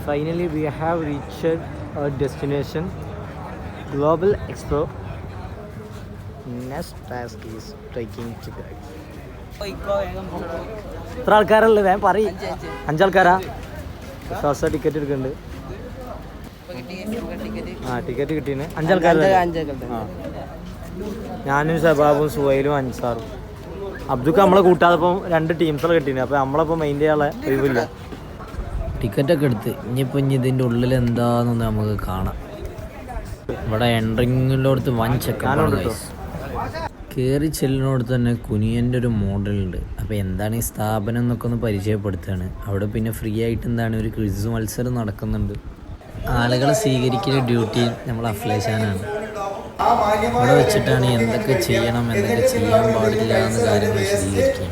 Finally, we have reached our destination, Global Expo. Next task is trekking to guide. എത്ര ആൾക്കാരുള്ളത് വേഗം പറയും. 5 ആൾക്കാരാ? ശ്വാസ ടിക്കറ്റ് എടുക്കുന്നുണ്ട്. ടിക്കറ്റ് കിട്ടീന്. 5 ആൾക്കാർ. ഞാനും ഷബാബും സുഹൈലും അൻസാറും. അബ്ദുക്ക് നമ്മളെ കൂട്ടാതെ 2 ടീംസുകൾ കിട്ടീന്. അപ്പോൾ നമ്മളിപ്പോൾ മെയിൻ ചെയ്യാനുള്ള ഒഴിവില്ല. ടിക്കറ്റൊക്കെ എടുത്ത് ഇനി ഇതിൻ്റെ ഉള്ളിൽ എന്താണെന്ന് നമുക്ക് കാണാം. ഇവിടെ എൻട്രിങ്ങിലോടത്ത് വൻ ചെക്കാനുണ്ട്. കയറി ചെല്ലിനോടത്ത് തന്നെ കുനിയൻ്റെ ഒരു മോഡലുണ്ട്. അപ്പോൾ എന്താണ് ഈ സ്ഥാപനം എന്നൊക്കെ ഒന്ന് പരിചയപ്പെടുത്തുകയാണ്. അവിടെ പിന്നെ ഫ്രീ ആയിട്ട് എന്താണ് ഒരു ക്വിസ് മത്സരം നടക്കുന്നുണ്ട്. ആളുകളെ സ്വീകരിക്കുന്ന ഡ്യൂട്ടി നമ്മൾ അഫ്ലേഷാനാണ്. ഇവിടെ വെച്ചിട്ടാണ് എന്തൊക്കെ ചെയ്യണം, എന്തൊക്കെ ചെയ്യാൻ പാടില്ല എന്ന കാര്യങ്ങൾ വിശദീകരിക്കുക.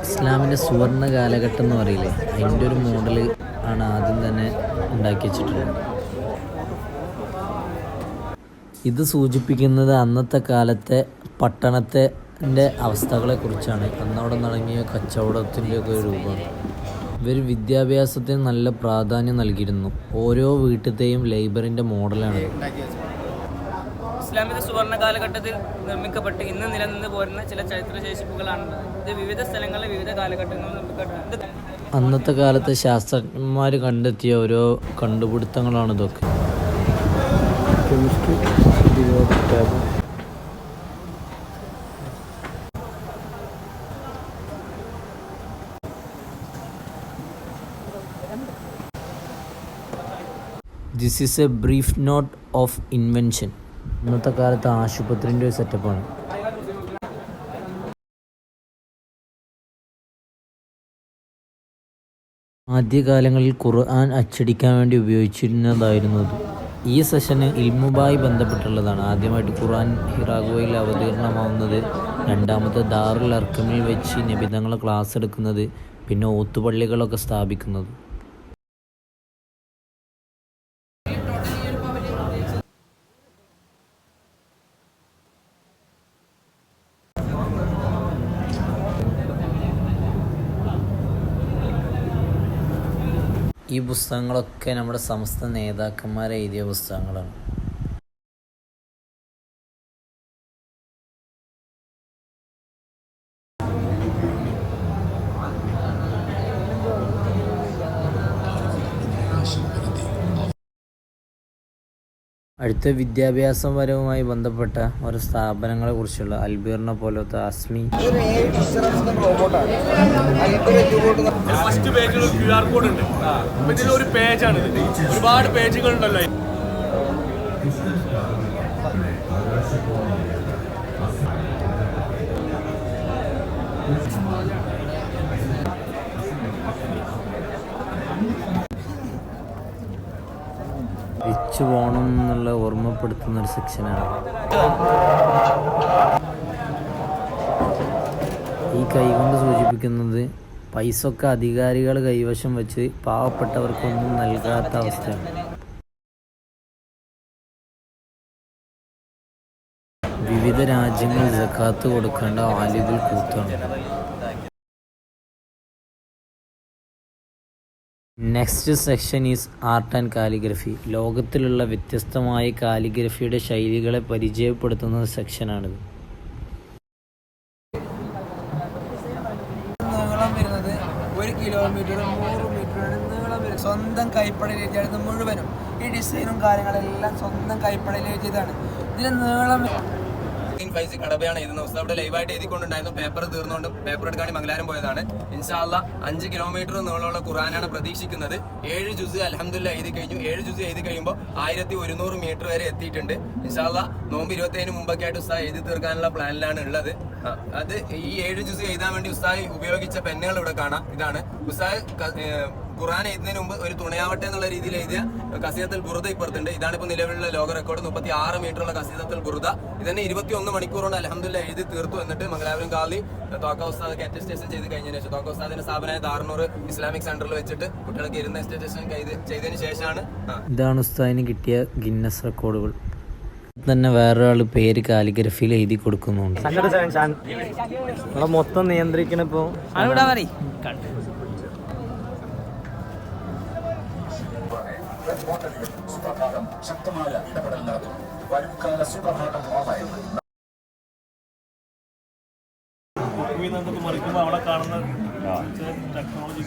ഇസ്ലാമിൻ്റെ സുവർണ്ണ കാലഘട്ടം എന്ന് പറയില്ലേ, അതിൻ്റെ ഒരു മോഡൽ ആണ് ആദ്യം തന്നെ ഉണ്ടാക്കി വെച്ചിട്ടുള്ളത്. ഇത് സൂചിപ്പിക്കുന്നത് അന്നത്തെ കാലത്തെ പട്ടണത്തിൻ്റെ അവസ്ഥകളെക്കുറിച്ചാണ്. അന്നവിടെ നടങ്ങിയ കച്ചവടത്തിൻ്റെയൊക്കെ ഒരു രൂപമാണ്. ഇവർ വിദ്യാഭ്യാസത്തിന് നല്ല പ്രാധാന്യം നൽകിയിരുന്നു. ഓരോ വീട്ടിലത്തെയും ലൈബ്രറിൻ്റെ മോഡലാണ്. ഇസ്ലാമിക സുവർണ്ണ കാലഘട്ടത്തിൽ നിർമ്മിക്കപ്പെട്ട് ഇന്ന് നിലനിന്ന് പോരുന്ന ചില ചരിത്രശേഷിപ്പുകളാണ് ഇത്. വിവിധ സ്ഥലങ്ങളിലെ വിവിധ കാലഘട്ടങ്ങളിൽ നിർമ്മിക്കപ്പെട്ട അന്നത്തെ കാലത്തെ ശാസ്ത്രജ്ഞന്മാർ കണ്ടെത്തിയ ഓരോ കണ്ടുപിടുത്തങ്ങളാണ് ഇതൊക്കെ. This is A brief not of invention. ഇന്നത്തെ കാലത്ത് ആശുപത്രിൻ്റെ ഒരു സെറ്റപ്പാണ്. ആദ്യകാലങ്ങളിൽ ഖുർആൻ അച്ചടിക്കാൻ വേണ്ടി ഉപയോഗിച്ചിരുന്നതായിരുന്നു അത്. ഈ സെഷന് ഇൽമുമായി ബന്ധപ്പെട്ടുള്ളതാണ്. ആദ്യമായിട്ട് ഖുർആൻ ഹിറാഗുവയിൽ അവതീർണമാവുന്നത്, രണ്ടാമത്തെ ദാറുൽ അർക്കമിൽ വെച്ച് നബിതങ്ങളെ ക്ലാസ് എടുക്കുന്നത്, പിന്നെ ഓത്തുപള്ളികളൊക്കെ സ്ഥാപിക്കുന്നത്. ഈ പുസ്തകങ്ങളൊക്കെ നമ്മുടെ സമസ്ത നേതാക്കന്മാരെ എഴുതിയ പുസ്തകങ്ങളാണ്. അടുത്ത വിദ്യാഭ്യാസപരവുമായി ബന്ധപ്പെട്ട ഒരു സ്ഥാപനങ്ങളെ കുറിച്ചുള്ള അൽബീറിനെ പോലത്തെ അസ്മി. ഫസ്റ്റ് പേജിൽ ഒരു QR കോഡ് ഉണ്ട്. ഇതിലൊരു പേജാണ്. ഒരുപാട് പേജുകൾ ഉണ്ടല്ലോ. തിരിച്ചു പോകണം എന്നുള്ള ഓർമ്മപ്പെടുത്തുന്ന ഒരു സെക്ഷനാണ്. ഈ കൈകൊണ്ട് സൂചിപ്പിക്കുന്നത് പൈസ ഒക്കെ അധികാരികൾ കൈവശം വെച്ച് പാവപ്പെട്ടവർക്കൊന്നും നൽകാത്ത അവസ്ഥയാണ്. വിവിധ രാജ്യങ്ങളിൽ സക്കാത്ത് കൊടുക്കേണ്ട ആലികൾ കൂത്താണ്. Next section is art and calligraphy. ലോകത്തിലുള്ള വ്യത്യസ്തമായ കാലിഗ്രഫിയുടെ ശൈലികളെ പരിചയപ്പെടുത്തുന്ന സെക്ഷനാണിത്. നീളം വരുന്നത് 1 കിലോമീറ്റർ 100 മീറ്ററാണ് നീളം വരുന്നത്. സ്വന്തം കൈപ്പടയിൽ എഴുതിയത് മുഴുവനും. ഈ ഡിസൈനും കാര്യങ്ങളെല്ലാം സ്വന്തം കൈപ്പടയിൽ എഴുതിയതാണ്. ഇതിന് നീളം ഫൈസി കടബയാണ് എഴുതുന്ന ഉസ്താദ് അവിടെ ലൈവായിട്ട് എഴുതിക്കൊണ്ടുണ്ടായിരുന്നു. പേപ്പർ തീർന്നുകൊണ്ട് പേപ്പർ എടുക്കാൻ മംഗലാരം പോയതാണ്. ഇൻഷാ അല്ലാഹ് 5 കിലോമീറ്റർ നീളമുള്ള ഖുർആനാണ് പ്രതീക്ഷിക്കുന്നത്. 7 ജുസ് അൽഹംദുലില്ലാഹ് എഴുതി കഴിഞ്ഞു. 7 ജുസ് എഴുതി കഴിയുമ്പോൾ 1100 മീറ്റർ വരെ എത്തിയിട്ടുണ്ട്. ഇൻഷാ അല്ലാഹ് നോമ്പ് 27 മുമ്പൊക്കെ ആയിട്ട് ഉസ്താദ് എഴുതി തീർക്കാനുള്ള പ്ലാനിലാണ് ഉള്ളത്. അത് ഈ 7 ജുസ് എഴുതാൻ വേണ്ടി ഉസ്താദ് ഉപയോഗിച്ച പെന്നുകൾ ഇവിടെ കാണാം. ഇതാണ് ഉസ്താദ് ഖുർആൻ എഴുതുന്നതിന് മുമ്പ് ഒരു തുണയാവട്ടെ എന്നുള്ള രീതിയിൽ എഴുതിയ ഖസീദത്തുൽ ബുറുദ ഇപ്പുറത്തുണ്ട്. ഇതാണ് ഇപ്പോൾ നിലവിലുള്ള ലോക റെക്കോർഡ്. 36 മീറ്ററുള്ള ഖസീദത്തുൽ ബുറുദ. ഇതിനെ 21 മണിക്കൂർ കൊണ്ട് അൽഹംദുലില്ലാഹ് എഴുതി തീർത്തു. എന്നിട്ട് മംഗലാപുരം കാലി തോക്ക ഉസ്താദ് അറ്റസ്റ്റേഷൻ ചെയ്ത് കഴിഞ്ഞതിന് ശേഷം തോക്ക ഉസ്താദിന്റെ സ്ഥാപനമായ ദാറുന്നൂർ ഇസ്ലാമിക് സെന്ററിൽ വെച്ചിട്ട് കുട്ടികൾക്ക് ഇരുന്ന് അറ്റസ്റ്റേഷൻ ചെയ്തതിന് ശേഷമാണ്. ഇതാണ് ഉസ്താദിന് കിട്ടിയ ഗിന്നസ് റെക്കോർഡുകൾ. തന്നെ വേറൊരാൾ പേര് കാലിഗ്രഫിയിൽ എഴുതി കൊടുക്കുന്നുണ്ട്. മൊത്തം നിയന്ത്രിക്കണിപ്പോ സുപ്രഭാതം ശക്തമായ ഇടപെടൽ നടത്തും. വരുംകാല സുപ്രഭാതം ഓൺലൈൻ മറിക്കുമ്പോൾ അവിടെ കാണുന്ന ടെക്നോളജി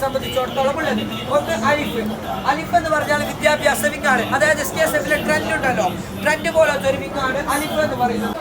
സംബന്ധിച്ചിടത്തോളം ഉള്ളത് ഒന്ന് അലിഫ്. അലിഫ് എന്ന് പറഞ്ഞാൽ വിദ്യാഭ്യാസ വിങ്ങാണ്. അതായത് SKSF ട്രെൻഡ് ഉണ്ടല്ലോ, ട്രെൻഡ് പോലത്തെ ഒരു വിങ്ങാണ് അലിഫ് എന്ന് പറയുന്നത്.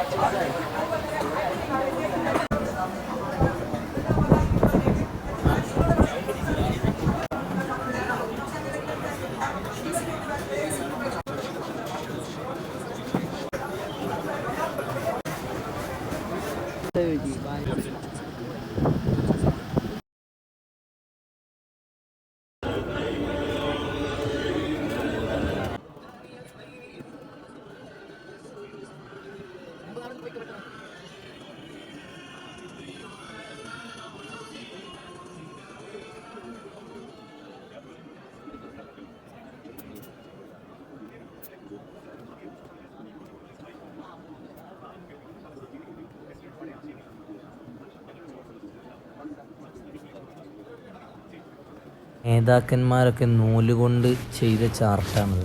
നേതാക്കന്മാരൊക്കെ നൂലുകൊണ്ട് ചെയ്ത ചാർട്ടാണിത്.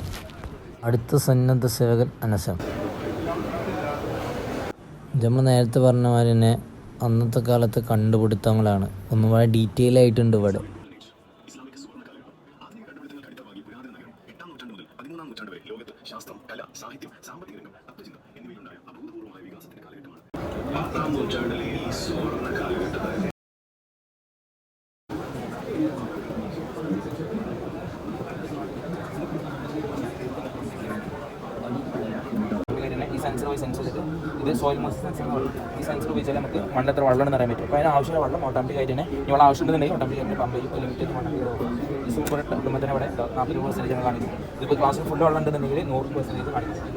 അടുത്ത സന്നദ്ധ സേവകൻ അനസം. നമ്മൾ നേരത്തെ പറഞ്ഞ മാതിരി തന്നെ അന്നത്തെ കാലത്തെ കണ്ടുപിടുത്തങ്ങളാണ്. ഒന്നുകൂടെ ഡീറ്റെയിൽ ആയിട്ടുണ്ട് ഇവിടെ. ശാസ്ത്രം, കല, സാഹിത്യം, സാമ്പത്തിക രംഗം, തത്വചിന്ത എന്നിവയിലുണ്ടായ അഭൂതപൂർവമായ വികാസത്തിന്റെ കാലഘട്ടമാണ്. ഈ സെൻസർ പോയി സെൻസ് ചെയ്തിട്ട് ഇത് സോയിൽ മോയ്സ്ചർ സെൻസർ എന്ന് പറയും. ഈ സെൻസർ ഉപയോഗിച്ചാൽ നമുക്ക് മണ്ണിൽ എത്ര വെള്ളം എന്ന് അറിയാൻ പറ്റും. അപ്പോൾ അതിന് ആവശ്യമുള്ള വെള്ളം ഓട്ടോമാറ്റിക് ആയിട്ട് തന്നെ ഇവിടെ ആവശ്യമുണ്ടെന്നുണ്ടെങ്കിൽ ഓട്ടോമാറ്റിക് പമ്പ് ചെയ്യും. ലിമിറ്റഡ് മണ്ണ് ഈ സൂപ്പർ ഇടുമ്പോൾ തന്നെ ഇവിടെ 40% കാണിക്കും. ഇതിപ്പോൾ ക്ലാസ്സിൽ ഫുൾ വെള്ളം ഉണ്ടെന്നുണ്ടെങ്കിൽ 100% കാണിക്കും.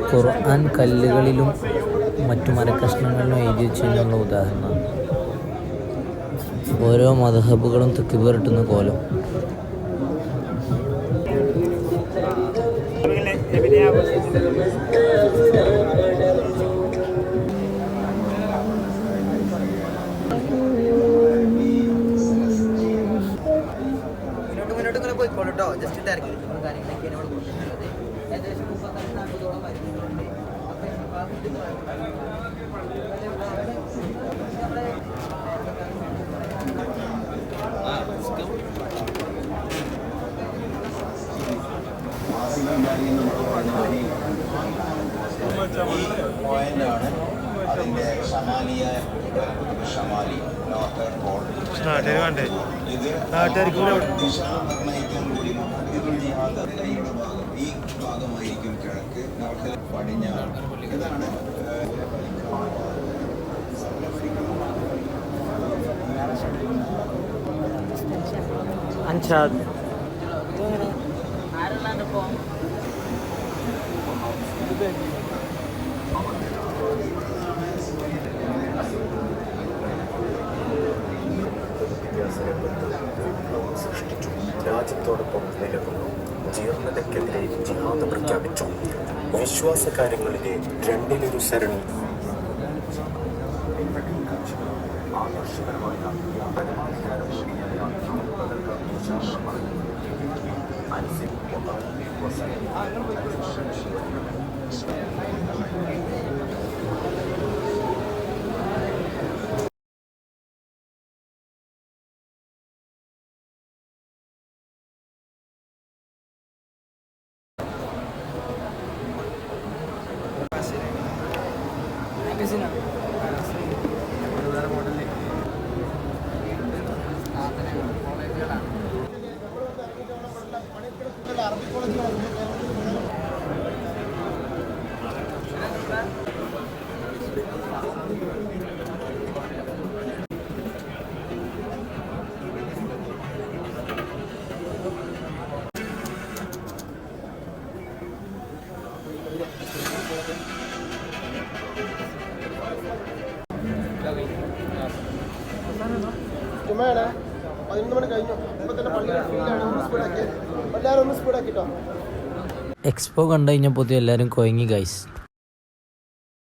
ഖുർആൻ കല്ലുകളിലും മറ്റു മരക്കഷ്ണങ്ങളിലും എഴുതി വെച്ചതിനുള്ള ഉദാഹരണമാണ്. ഓരോ മദ്ഹബുകളും തക്ബീറിട്ടുന്ന കോലം. മുന്നോട്ട് ഇങ്ങനെ പോയിക്കോളൂട്ടോ. ജസ്റ്റ് തിരക്കി കാര്യങ്ങളൊക്കെയാണ് അവിടെ കൊടുക്കുന്നത്. ഏകദേശം 35-40 വരുന്നുണ്ട്. പോയിന്റാണ് അതിന്റെ ഷമാലി നോർത്തേൺ പോൾ. ഇത് ദിശ നിർണ്ണയിക്കാൻ കൂടി ഈ ഭാഗമായിരിക്കും കിഴക്ക്, നോർത്തിൽ പടിഞ്ഞാറ്. ഇതാണ് അൻഷാദ്. സൃഷ്ടിച്ചു. രാജ്യത്തോടൊപ്പം നിലകൊണ്ടു. ജീർണതയ്ക്കെതിരെ ജിഹാദ് പ്രഖ്യാപിച്ചു. വിശ്വാസകാര്യങ്ങളിലെ രണ്ടിലൊരു സരണി. ആകർഷകരമായ ജുമയാണ് 11 മണി കഴിഞ്ഞു. ഇപ്പൊ തന്നെ പള്ളിയുടെ ഫീൽഡാണ്. ഒന്ന് സ്പീഡാക്കി എല്ലാവരും ഒന്ന് സ്പീഡാക്കിട്ടോ. എക്സ്പോ കണ്ടു കഴിഞ്ഞപ്പോൾ എല്ലാവരും കൊയങ്ങി ഗൈസ്.